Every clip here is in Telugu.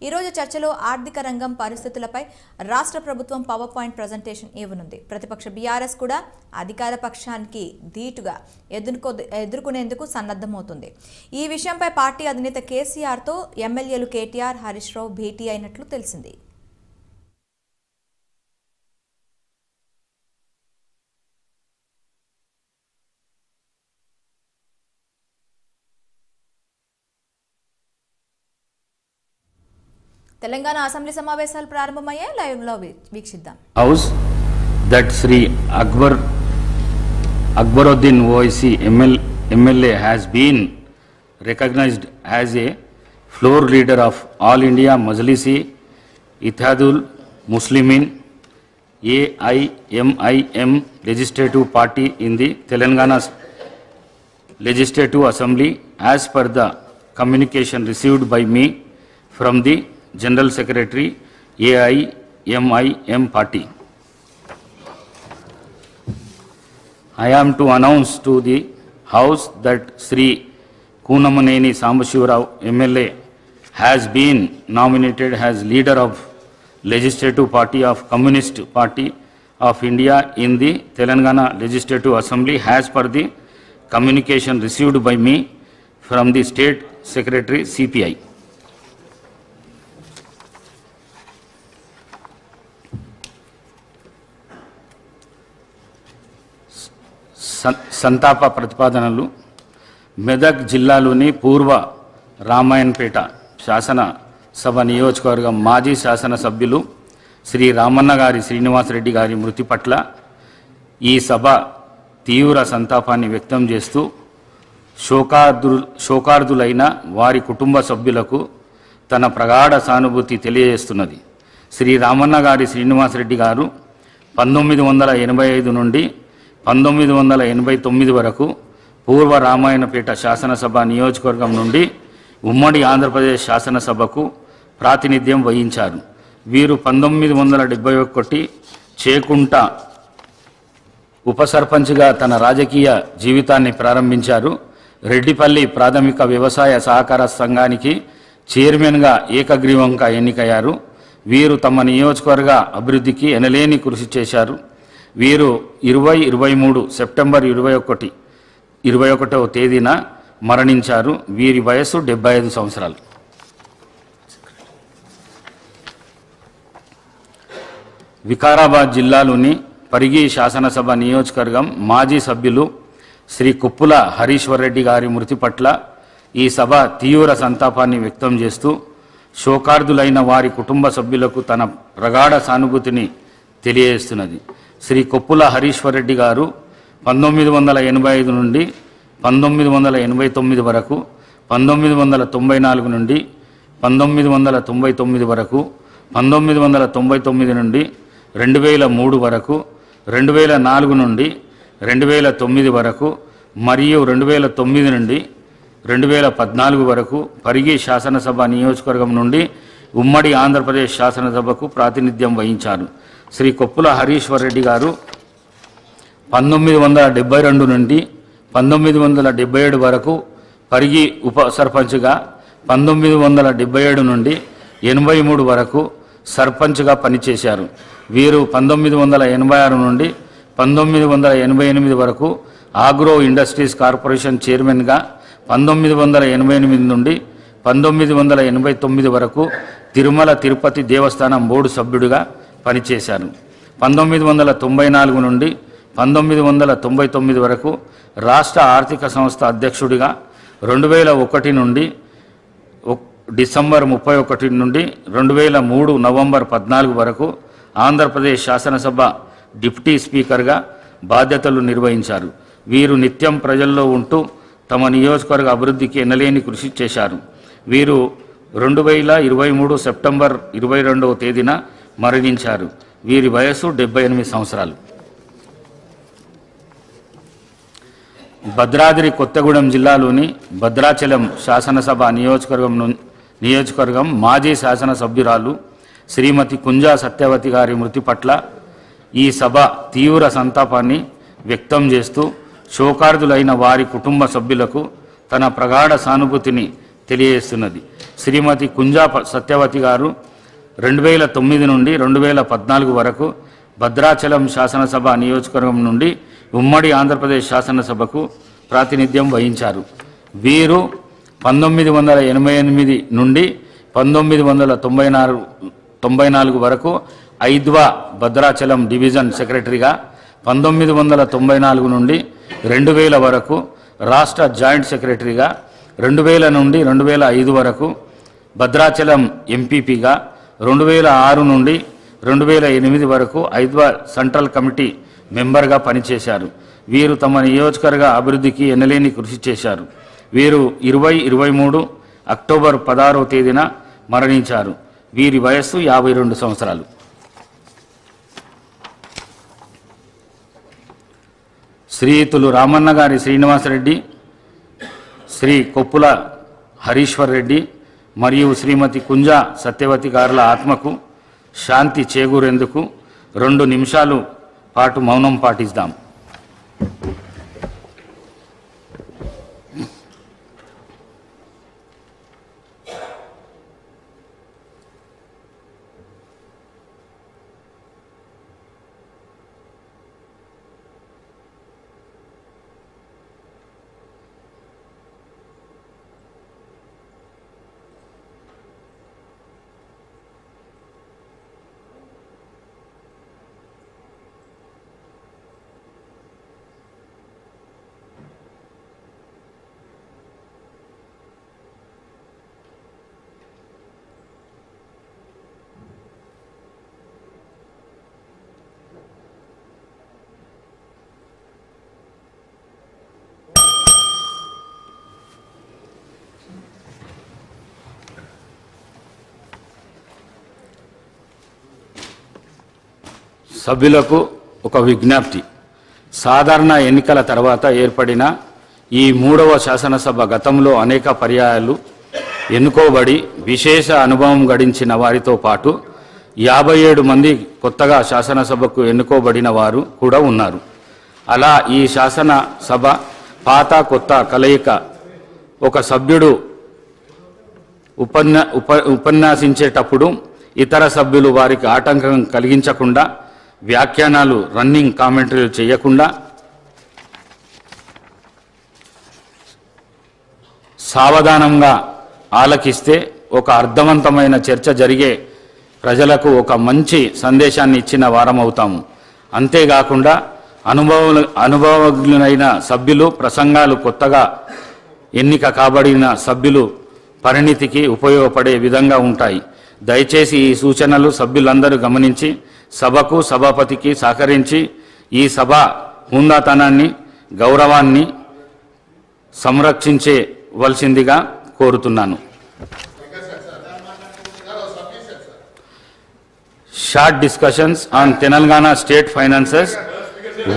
ఈ రోజు చర్చలో ఆర్థిక రంగం పరిస్థితులపై రాష్ట్ర ప్రభుత్వం పవర్ పాయింట్ ప్రెజెంటేషన్ ఇవ్వనుంది. ప్రతిపక్ష బీఆర్ఎస్ కూడా అధికార పక్షానికి ధీటుగా ఎదుర్కొనేందుకు సన్నద్ధమవుతుంది. ఈ విషయంపై పార్టీ అధినేత కేసీఆర్తో ఎమ్మెల్యేలు కేటీఆర్, హరీష్ రావు భేటీ అయినట్లు తెలిసింది. తెలంగాణ అసెంబ్లీ సమావేశాలు ప్రారంభమయ్యాయి. లైవ్ లో వీక్షిద్దాం. House that Shri Akbaruddin Owaisi MLA has been recognized as a floor leader of All India Majlisi Ittihadul Muslimin AIMIM legislative party in the Telangana Legislative Assembly as per the communication received by me from the General Secretary AIMIM party. I am to announce to the House that Sri Kunamaneni Sambashivarav MLA has been nominated as leader of Legislative Party of Communist Party of India in the Telangana Legislative Assembly as per the communication received by me from the State Secretary CPI. సంతాప ప్రతిపాదనలు. మెదక్ జిల్లాలోని పూర్వ రామాయణపేట శాసనసభ నియోజకవర్గం మాజీ శాసనసభ్యులు శ్రీ రామన్న గారి శ్రీనివాసరెడ్డి గారి మృతి పట్ల ఈ సభ తీవ్ర సంతాపాన్ని వ్యక్తం చేస్తూ శోకార్దులైన వారి కుటుంబ సభ్యులకు తన ప్రగాఢ సానుభూతి తెలియజేస్తున్నది. శ్రీ రామన్న గారి శ్రీనివాసరెడ్డి గారు 1985 నుండి 1989 వరకు పూర్వ రామాయణపేట శాసనసభ నియోజకవర్గం నుండి ఉమ్మడి ఆంధ్రప్రదేశ్ శాసనసభకు ప్రాతినిధ్యం వహించారు. వీరు 1971 చేకుంట ఉప సర్పంచ్గా తన రాజకీయ జీవితాన్ని ప్రారంభించారు. రెడ్డిపల్లి ప్రాథమిక వ్యవసాయ సహకార సంఘానికి చైర్మన్గా ఏకగ్రీవంగా ఎన్నికయ్యారు. వీరు తమ నియోజకవర్గ అభివృద్ధికి ఎనలేని కృషి చేశారు. వీరు 2023 సెప్టెంబర్ 21వ తేదీన మరణించారు. వీరి వయస్సు 75 సంవత్సరాలు. వికారాబాద్ జిల్లాలోని పరిగి శాసనసభ నియోజకవర్గం మాజీ సభ్యులు శ్రీ కుప్పుల హరీశ్వర్ రెడ్డి గారి మృతి పట్ల ఈ సభ తీవ్ర సంతాపాన్ని వ్యక్తం చేస్తూ శోకార్దులైన వారి కుటుంబ సభ్యులకు తన ప్రగాఢ సానుభూతిని తెలియజేస్తున్నది. శ్రీ కొప్పుల హరీశ్వర్ రెడ్డి గారు 1985 నుండి 1989 వరకు, 1994 నుండి 1999 వరకు, 1999 నుండి 2003 వరకు, 2004 నుండి 2009 వరకు మరియు 2009 నుండి 2014 వరకు పరిగి శాసనసభ నియోజకవర్గం నుండి ఉమ్మడి ఆంధ్రప్రదేశ్ శాసనసభకు ప్రాతినిధ్యం వహించారు. శ్రీ కొప్పుల హరీశ్వర్ రెడ్డి గారు 1972 నుండి 1977 వరకు పరిగి ఉప సర్పంచ్గా, 1977 నుండి 83 వరకు సర్పంచ్గా పనిచేశారు. వీరు 1986 నుండి 1988 వరకు ఆగ్రో ఇండస్ట్రీస్ కార్పొరేషన్ చైర్మన్గా, 1988 నుండి 1989 వరకు తిరుమల తిరుపతి దేవస్థానం బోర్డు సభ్యుడిగా పనిచేశారు. 1994 నుండి 1999 వరకు రాష్ట్ర ఆర్థిక సంస్థ అధ్యక్షుడిగా, 2001 నుండి డిసెంబర్ 31 నుండి 2003 నవంబర్ 14 వరకు ఆంధ్రప్రదేశ్ శాసనసభ డిప్యూటీ స్పీకర్గా బాధ్యతలు నిర్వహించారు. వీరు నిత్యం ప్రజల్లో ఉంటూ తమ నియోజకవర్గ అభివృద్ధికి ఎనలేని కృషి చేశారు. వీరు 2023 సెప్టెంబర్ 22వ తేదీన మరణించారు. వీరి వయస్సు 78 సంవత్సరాలు. భద్రాద్రి కొత్తగూడెం జిల్లాలోని భద్రాచలం శాసనసభ నియోజకవర్గం మాజీ శాసనసభ్యురాలు శ్రీమతి కుంజా సత్యవతి గారి మృతి పట్ల ఈ సభ తీవ్ర సంతాపాన్ని వ్యక్తం చేస్తూ శోకార్దులైన వారి కుటుంబ సభ్యులకు తన ప్రగాఢ సానుభూతిని తెలియజేస్తున్నది. శ్రీమతి కుంజా సత్యవతి గారు 2009 నుండి 2014 వరకు భద్రాచలం శాసనసభ నియోజకవర్గం నుండి ఉమ్మడి ఆంధ్రప్రదేశ్ శాసనసభకు ప్రాతినిధ్యం వహించారు. వీరు 1988 నుండి 1994 వరకు ఐద్వా భద్రాచలం డివిజన్ సెక్రటరీగా, 1994 నుండి 2000 వరకు రాష్ట్ర జాయింట్ సెక్రటరీగా, 2000 నుండి 2005 వరకు భద్రాచలం ఎంపీపీగా, 2006 నుండి 2008 వరకు ఐద్వా సెంట్రల్ కమిటీ మెంబర్గా పనిచేశారు. వీరు తమ నియోజకవర్గ అభివృద్ధికి ఎనలేని కృషి చేశారు. వీరు 2023 అక్టోబర్ 16వ తేదీన మరణించారు. వీరి వయస్సు 52 సంవత్సరాలు. శ్రీయుతులు రామన్న గారి శ్రీనివాసరెడ్డి, శ్రీ కొప్పుల హరీశ్వర్ రెడ్డి మరియు శ్రీమతి కుంజా సత్యవతి గారుల ఆత్మకు శాంతి చేకూరేందుకు 2 నిమిషాలు పాటు మౌనం పాటిద్దాం. సభ్యులకు ఒక విజ్ఞప్తి. సాధారణ ఎన్నికల తర్వాత ఏర్పడిన ఈ 3వ శాసనసభ గతంలో అనేక పర్యాయాలు ఎన్నుకోబడి విశేష అనుభవం గడించిన వారితో పాటు 57 మంది కొత్తగా శాసనసభకు ఎన్నుకోబడిన వారు కూడా ఉన్నారు. అలా ఈ శాసనసభ పాత కొత్త కలయిక. ఒక సభ్యుడు ఉపన్యాసించేటప్పుడు ఇతర సభ్యులు వారికి ఆటంకం కలిగించకుండా, వ్యాఖ్యానాలు రన్నింగ్ కామెంటరీలు చేయకుండా సావధానంగా ఆలకిస్తే ఒక అర్థవంతమైన చర్చ జరిగే ప్రజలకు ఒక మంచి సందేశాన్ని ఇచ్చిన వారం అవుతాము. అంతేకాకుండా అనుభవజ్ఞులైన సభ్యులు ప్రసంగాలు కొత్తగా ఎన్నిక కాబడిన సభ్యులు పరిణితికి ఉపయోగపడే విధంగా ఉంటాయి. దయచేసి ఈ సూచనలు సభ్యులందరూ గమనించి సభకు సభాపతికి సహకరించి ఈ సభ హుందాతనాన్ని గౌరవాన్ని సంరక్షించవలసిందిగా కోరుతున్నాను. Short discussions on Telangana state finances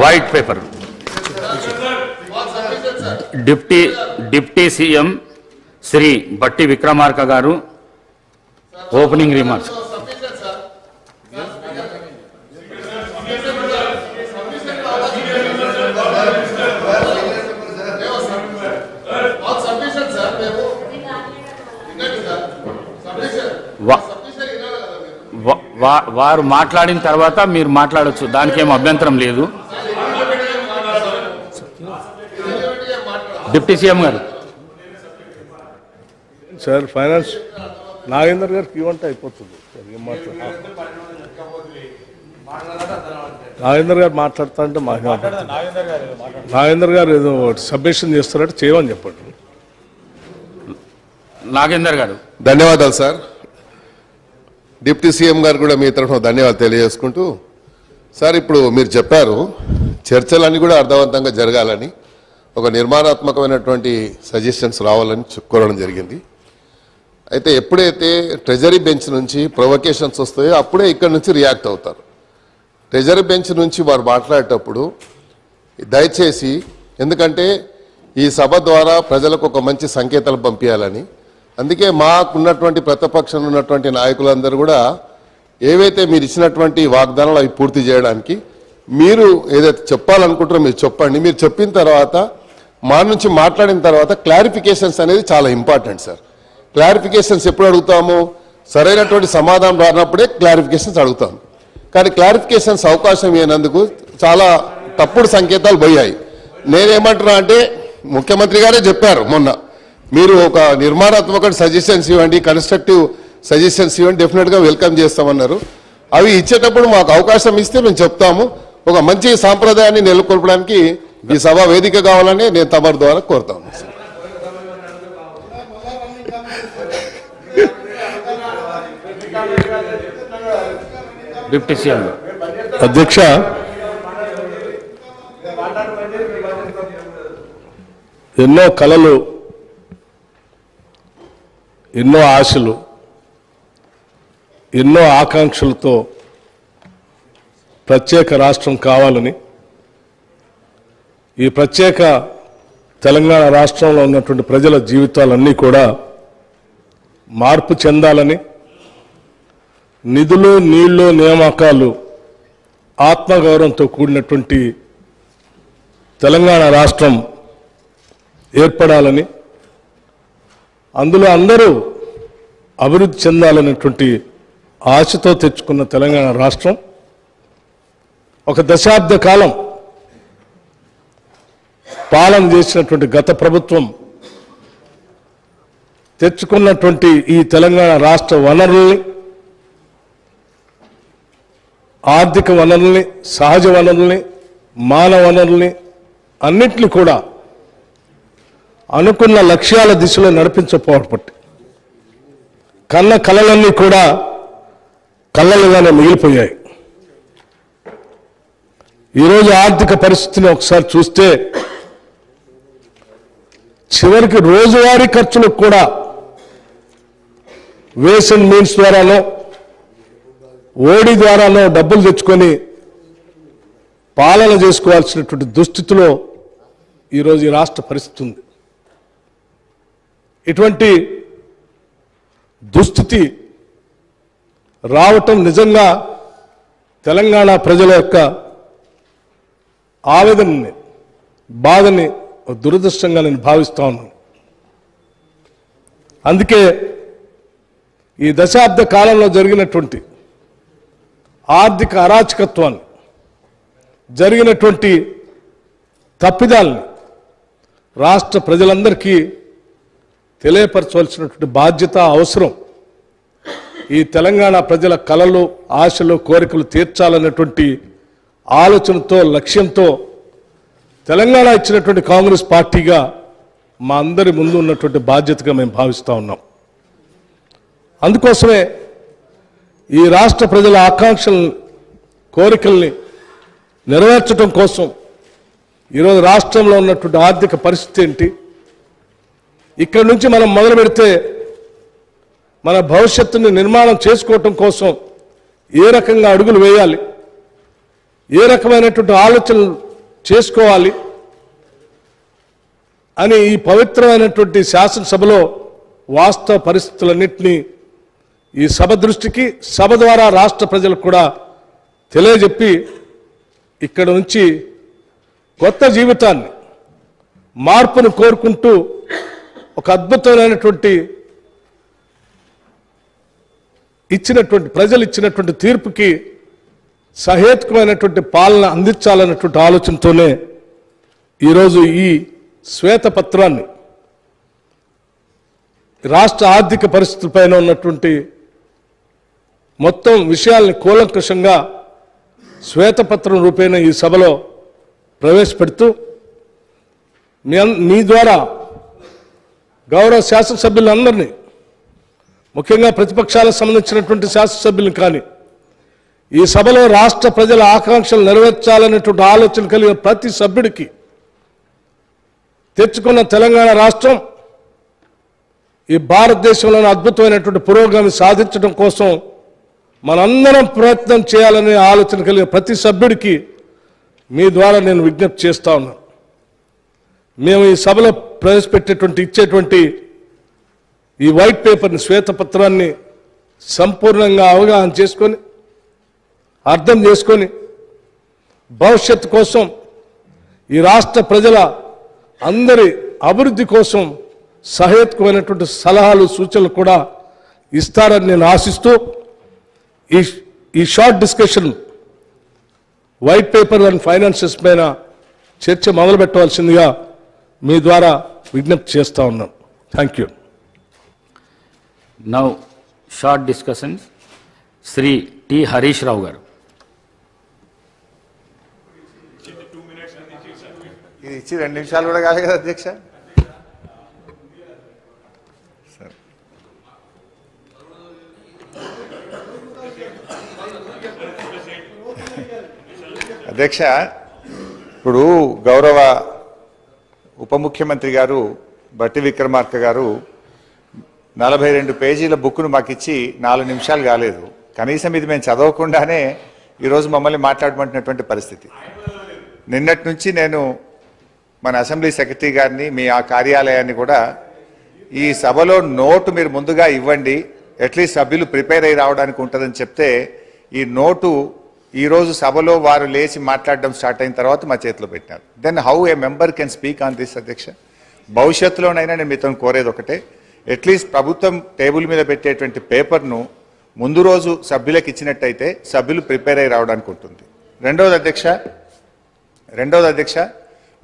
white paper. Deputy CM Shri Bhatti Vikramarka గారు ఓపెనింగ్ రిమార్క్స్. వారు మాట్లాడిన తర్వాత మీరు మాట్లాడచ్చు, దానికి ఏం అభ్యంతరం లేదు. డిప్యూటీ సీఎం గారు. సార్ ఫైనాన్స్ నాగేందర్ గారికి ఇవ్వంటే అయిపోతుంది. ఏం నాగేందర్ గారు మాట్లాడుతా అంటే నాగేందర్ గారు ఏదో సబ్మిషన్ చేస్తారంటే చేయమని చెప్పండి. నాగేందర్ గారు. ధన్యవాదాలు సార్. డిప్యూటీ సీఎం గారు కూడా మీ తరఫున ధన్యవాదాలు తెలియజేసుకుంటూ, సార్ ఇప్పుడు మీరు చెప్పారు చర్చలన్నీ కూడా అర్థవంతంగా జరగాలని, ఒక నిర్మాణాత్మకమైనటువంటి సజెషన్స్ రావాలని కోరడం జరిగింది. అయితే ఎప్పుడైతే ట్రెజరీ బెంచ్ నుంచి ప్రొవకేషన్స్ వస్తాయో అప్పుడే ఇక్కడ నుంచి రియాక్ట్ అవుతారు. ట్రెజరీ బెంచ్ నుంచి వారు మాట్లాడేటప్పుడు దయచేసి, ఎందుకంటే ఈ సభ ద్వారా ప్రజలకు ఒక మంచి సంకేతాలు పంపించాలని, అందుకే మాకున్నటువంటి ప్రతిపక్షంలో ఉన్నటువంటి నాయకులందరూ కూడా ఏవైతే మీరు ఇచ్చినటువంటి వాగ్దానాలు అవి పూర్తి చేయడానికి మీరు ఏదైతే చెప్పాలనుకుంటారో మీరు చెప్పండి. మీరు చెప్పిన తర్వాత మా నుంచి మాట్లాడిన తర్వాత క్లారిఫికేషన్స్ అనేది చాలా ఇంపార్టెంట్ సార్. క్లారిఫికేషన్స్ ఎప్పుడు అడుగుతాము? సరైనటువంటి సమాధానం రానప్పుడే క్లారిఫికేషన్స్ అడుగుతాం. కానీ క్లారిఫికేషన్స్ అవకాశం ఇవ్వనందుకు చాలా తప్పుడు సంకేతాలు పోయాయి. నేనేమంటున్నా అంటే ముఖ్యమంత్రి గారే చెప్పారు మొన్న, మీరు ఒక నిర్మాణాత్మక సజెషన్స్ ఇవ్వండి, కన్స్ట్రక్టివ్ సజెషన్స్ ఇవ్వండి, డెఫినెట్గా వెల్కమ్ చేస్తామన్నారు. అవి ఇచ్చేటప్పుడు మాకు అవకాశం ఇస్తే మేము చెప్తాము. ఒక మంచి సాంప్రదాయాన్ని నెలకొల్పడానికి ఈ సభ వేదిక కావాలని నేను తమరి ద్వారా కోరుతాను. డిప్యూటీ సీఎం అధ్యక్ష, ఎన్నో కలలు, ఎన్నో ఆశలు, ఎన్నో ఆకాంక్షలతో ప్రత్యేక రాష్ట్రం కావాలని, ఈ ప్రత్యేక తెలంగాణ రాష్ట్రంలో ఉన్నటువంటి ప్రజల జీవితాలన్నీ కూడా మార్పు చెందాలని, నిధులు, నీళ్లు, నియామకాలు ఆత్మగౌరవంతో కూడినటువంటి తెలంగాణ రాష్ట్రం ఏర్పడాలని, అందులో అందరూ అభివృద్ధి చెందాలనేటువంటి ఆశతో తెచ్చుకున్న తెలంగాణ రాష్ట్రం ఒక దశాబ్ద కాలం పాలన చేసినటువంటి గత ప్రభుత్వం తెచ్చుకున్నటువంటి ఈ తెలంగాణ రాష్ట్ర వనరుల్ని, ఆర్థిక వనరుల్ని, సహజ వనరుల్ని, మానవ వనరుల్ని అన్నింటినీ కూడా అనుకున్న లక్ష్యాల దిశలో నడిపించకపోవడం కన్న కలలన్నీ కూడా కళ్ళలుగానే మిగిలిపోయాయి. ఈరోజు ఆర్థిక పరిస్థితిని ఒకసారి చూస్తే చివరికి రోజువారీ ఖర్చులకు కూడా వేస్ అండ్ మీన్స్ ద్వారానో ఓడి ద్వారానో డబ్బులు తెచ్చుకొని పాలన చేసుకోవాల్సినటువంటి దుస్థితిలో ఈరోజు ఈ రాష్ట్ర పరిస్థితి ఉంది. ఇటువంటి దుస్థితి రావటం నిజంగా తెలంగాణ ప్రజల యొక్క ఆవేదనని, బాధని దురదృష్టంగా నేను భావిస్తా ఉన్నాను. అందుకే ఈ దశాబ్ద కాలంలో జరిగినటువంటి ఆర్థిక అరాచకత్వాన్ని, జరిగినటువంటి తప్పిదాలని రాష్ట్ర ప్రజలందరికీ తెలియపరచవలసినటువంటి బాధ్యత, అవసరం. ఈ తెలంగాణ ప్రజల కలలు, ఆశలు, కోరికలు తీర్చాలన్నటువంటి ఆలోచనతో, లక్ష్యంతో తెలంగాణ ఇచ్చినటువంటి కాంగ్రెస్ పార్టీగా మా అందరి ముందు ఉన్నటువంటి బాధ్యతగా మేము భావిస్తూ ఉన్నాం. అందుకోసమే ఈ రాష్ట్ర ప్రజల ఆకాంక్షలను, కోరికల్ని నెరవేర్చడం కోసం ఈరోజు రాష్ట్రంలో ఉన్నటువంటి ఆర్థిక పరిస్థితి ఏంటి, ఇక్కడి నుంచి మనం మొదలు పెడితే మన భవిష్యత్తుని నిర్మాణం చేసుకోవటం కోసం ఏ రకంగా అడుగులు వేయాలి, ఏ రకమైనటువంటి ఆలోచనలు చేసుకోవాలి అని ఈ పవిత్రమైనటువంటి శాసనసభలో వాస్తవ పరిస్థితులన్నింటినీ ఈ సభ దృష్టికి, సభ ద్వారా రాష్ట్ర ప్రజలకు కూడా తెలియజెప్పి ఇక్కడ నుంచి కొత్త జీవితాన్ని, మార్పును కోరుకుంటూ ఒక అద్భుతమైనటువంటి ప్రజలు ఇచ్చినటువంటి తీర్పుకి సహేతుకమైనటువంటి పాలన అందించాలన్నటువంటి ఆలోచనతోనే ఈరోజు ఈ శ్వేతపత్రాన్ని, రాష్ట్ర ఆర్థిక పరిస్థితులపైన ఉన్నటువంటి మొత్తం విషయాల్ని కూలంకషంగా శ్వేతపత్రం రూపేణ ఈ సభలో ప్రవేశపెడుతూ మీ ద్వారా గౌరవ శాసనసభ్యులందరినీ, ముఖ్యంగా ప్రతిపక్షాలకు సంబంధించినటువంటి శాసనసభ్యులను కానీ, ఈ సభలో రాష్ట్ర ప్రజల ఆకాంక్షలు నెరవేర్చాలనేటువంటి ఆలోచన కలిగిన ప్రతి సభ్యుడికి తెచ్చుకున్న తెలంగాణ రాష్ట్రం ఈ భారతదేశంలోని అద్భుతమైనటువంటి పురోగతి సాధించడం కోసం మనందరం ప్రయత్నం చేయాలనే ఆలోచన కలిగిన ప్రతి సభ్యుడికి మీ ద్వారా నేను విజ్ఞప్తి చేస్తా ఉన్నాను. మేము ఈ సభలో ప్రవేశపెట్టేటువంటి, ఇచ్చేటువంటి ఈ వైట్ పేపర్ని, శ్వేతపత్రాన్ని సంపూర్ణంగా అవగాహన చేసుకొని, అర్థం చేసుకొని, భవిష్యత్తు కోసం, ఈ రాష్ట్ర ప్రజల అందరి అభివృద్ధి కోసం సహేతుకమైనటువంటి సలహాలు సూచనలు కూడా ఇస్తారని నేను ఆశిస్తూ ఈ short discussion white paper and finances పైన చర్చ మొదలు పెట్టవలసిందిగా మీ ద్వారా విజ్ఞప్తి చేస్తా ఉన్నాను. Thank you. Now, short discussions. Sri T. Harish Rao garu. ఇది ఇచ్చి 2 నిమిషాలు కూడా కాదు కదా అధ్యక్ష. అధ్యక్ష, ఇప్పుడు గౌరవ ఉప ముఖ్యమంత్రి గారు బట్టి విక్రమార్క గారు 42 పేజీల బుక్ను మాకు ఇచ్చి 4 నిమిషాలు కాలేదు. కనీసం ఇది మేము చదవకుండానే ఈరోజు మమ్మల్ని మాట్లాడమంటున్నటువంటి పరిస్థితి. నిన్నటి నుంచి నేను మన అసెంబ్లీ సెక్రటరీ గారిని, మీ ఆ కార్యాలయాన్ని కూడా ఈ సభలో నోటు మీరు ముందుగా ఇవ్వండి, అట్లీస్ట్ సభ్యులు ప్రిపేర్ అయ్యి రావడానికి ఉంటుందని చెప్తే ఈ నోటు ఈరోజు సభలో వారు లేచి మాట్లాడడం స్టార్ట్ అయిన తర్వాత మా చేతిలో పెట్టినారు. Then how a member can speak on this అధ్యక్ష? భవిష్యత్తులోనైనా నేను మీతో కోరేది ఒకటే, అట్లీస్ట్ ప్రభుత్వం టేబుల్ మీద పెట్టేటువంటి పేపర్ను ముందు రోజు సభ్యులకు ఇచ్చినట్టయితే సభ్యులు ప్రిపేర్ అయ్యి రావడానికి ఉంటుంది. రెండవది అధ్యక్ష,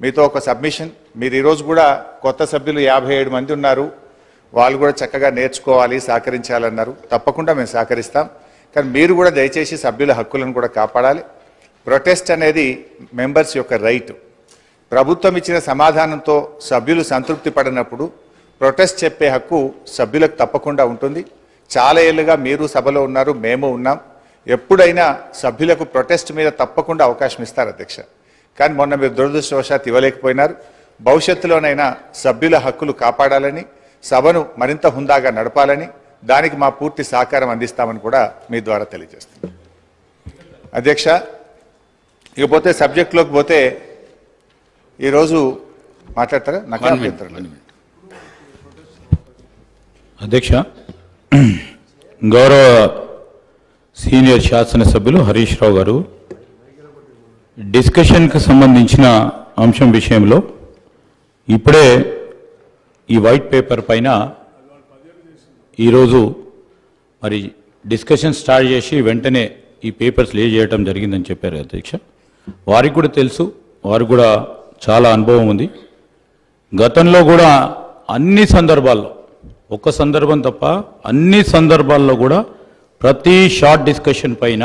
మీతో ఒక సబ్మిషన్. మీరు ఈరోజు కూడా కొత్త సభ్యులు 57 మంది ఉన్నారు, వాళ్ళు కూడా చక్కగా నేర్చుకోవాలి, సహకరించాలన్నారు. తప్పకుండా మేము సహకరిస్తాం. కానీ మీరు కూడా దయచేసి సభ్యుల హక్కులను కూడా కాపాడాలి. ప్రొటెస్ట్ అనేది మెంబర్స్ యొక్క రైట్. ప్రభుత్వం ఇచ్చిన సమాధానంతో సభ్యులు సంతృప్తి పడినప్పుడు ప్రొటెస్ట్ చెప్పే హక్కు సభ్యులకు తప్పకుండా ఉంటుంది. చాలా ఏళ్ళుగా మీరు సభలో ఉన్నారు, మేము ఉన్నాం. ఎప్పుడైనా సభ్యులకు ప్రొటెస్ట్ మీద తప్పకుండా అవకాశం ఇస్తారు అధ్యక్ష. కానీ మొన్న మీరు దురదృష్టవశాత్తు ఇవ్వలేకపోయినారు. భవిష్యత్తులోనైనా సభ్యుల హక్కులు కాపాడాలని, సభను మరింత హుందాగా నడపాలని, దానికి మా పూర్తి సహకారం అందిస్తామని కూడా మీ ద్వారా తెలియజేస్తున్నాం. అధ్యక్ష, ఇకపోతే సబ్జెక్టులోకి పోతే ఈరోజు మాట్లాడతారా? నాకు అధ్యక్ష, గౌరవ సీనియర్ శాసనసభ్యులు హరీష్ రావు గారు డిస్కషన్కి సంబంధించిన అంశం విషయంలో ఇప్పుడే ఈ వైట్ పేపర్ పైన ఈరోజు మరి డిస్కషన్ స్టార్ట్ చేసి వెంటనే ఈ పేపర్స్ లే చేయడం జరిగిందని చెప్పారు అధ్యక్ష. వారికి కూడా తెలుసు, వారికి కూడా చాలా అనుభవం ఉంది. గతంలో కూడా అన్ని సందర్భాల్లో, ఒక్క సందర్భం తప్ప అన్ని సందర్భాల్లో కూడా ప్రతి షార్ట్ డిస్కషన్ పైన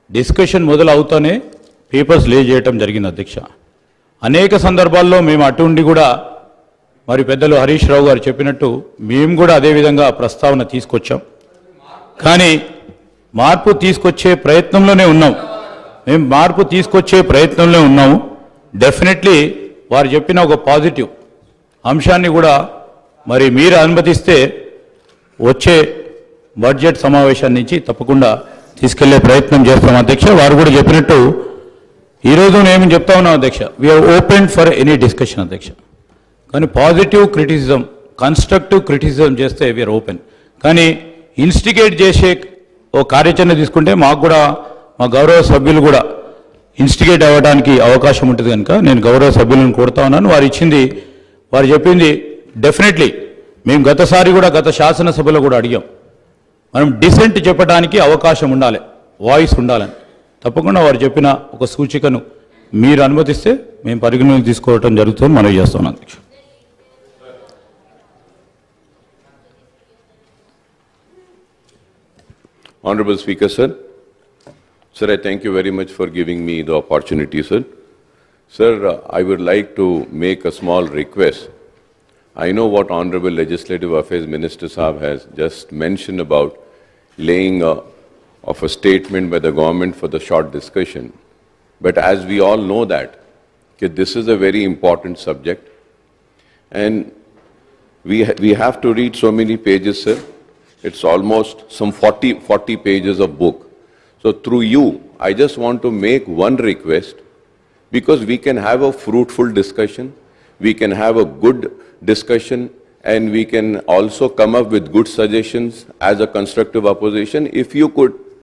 డిస్కషన్ మొదలవుతూనే పేపర్స్ లే చేయటం జరిగింది అధ్యక్ష. అనేక సందర్భాల్లో మేము అటు ఉండి కూడా మరి పెద్దలు హరీష్ రావు గారు చెప్పినట్టు మేము కూడా అదేవిధంగా ప్రస్తావన తీసుకొచ్చాం. కానీ మార్పు తీసుకొచ్చే ప్రయత్నంలోనే ఉన్నాం. మేము మార్పు తీసుకొచ్చే ప్రయత్నంలో ఉన్నాము. డెఫినెట్లీ వారు చెప్పిన ఒక పాజిటివ్ అంశాన్ని కూడా మరి మీరు అనుమతిస్తే వచ్చే బడ్జెట్ సమావేశాన్ని నుంచి తప్పకుండా తీసుకెళ్లే ప్రయత్నం చేస్తాం అధ్యక్ష. వారు కూడా చెప్పినట్టు ఈరోజు నేను చెప్తా ఉన్నాం అధ్యక్ష, we are open for any discussion అధ్యక్ష. కానీ పాజిటివ్ క్రిటిసిజం, కన్స్ట్రక్టివ్ క్రిటిసిజం చేస్తే వీఆర్ ఓపెన్. కానీ ఇన్స్టిగేట్ చేసే ఓ కార్యాచరణ తీసుకుంటే మాకు కూడా మా గౌరవ సభ్యులు కూడా ఇన్స్టిగేట్ అవ్వడానికి అవకాశం ఉంటుంది కనుక నేను గౌరవ సభ్యులను కోరుతా ఉన్నాను. వారు చెప్పింది డెఫినెట్లీ మేము గతసారి కూడా గత శాసనసభలో కూడా అడిగాం, మనం డిసెంట్ చెప్పడానికి అవకాశం ఉండాలి, వాయిస్ ఉండాలని. తప్పకుండా వారు చెప్పిన ఒక సూచికను మీరు అనుమతిస్తే మేము పరిగణలోకి తీసుకోవటం జరుగుతుంది, మనవి చేస్తున్నాం అధ్యక్ష. Honorable Speaker, sir. Sir, I thank you very much for giving me the opportunity, sir. Sir, I would like to make a small request. I know what Honorable Legislative Affairs Minister Saab has just mentioned about laying of a statement by the government for the short discussion. But as we all know that this is a very important subject, and we have to read so many pages, sir. It's almost some 40 pages of book. So through you, I just want to make one request, because we can have a fruitful discussion, we can have a good discussion, and we can also come up with good suggestions as a constructive opposition. If you could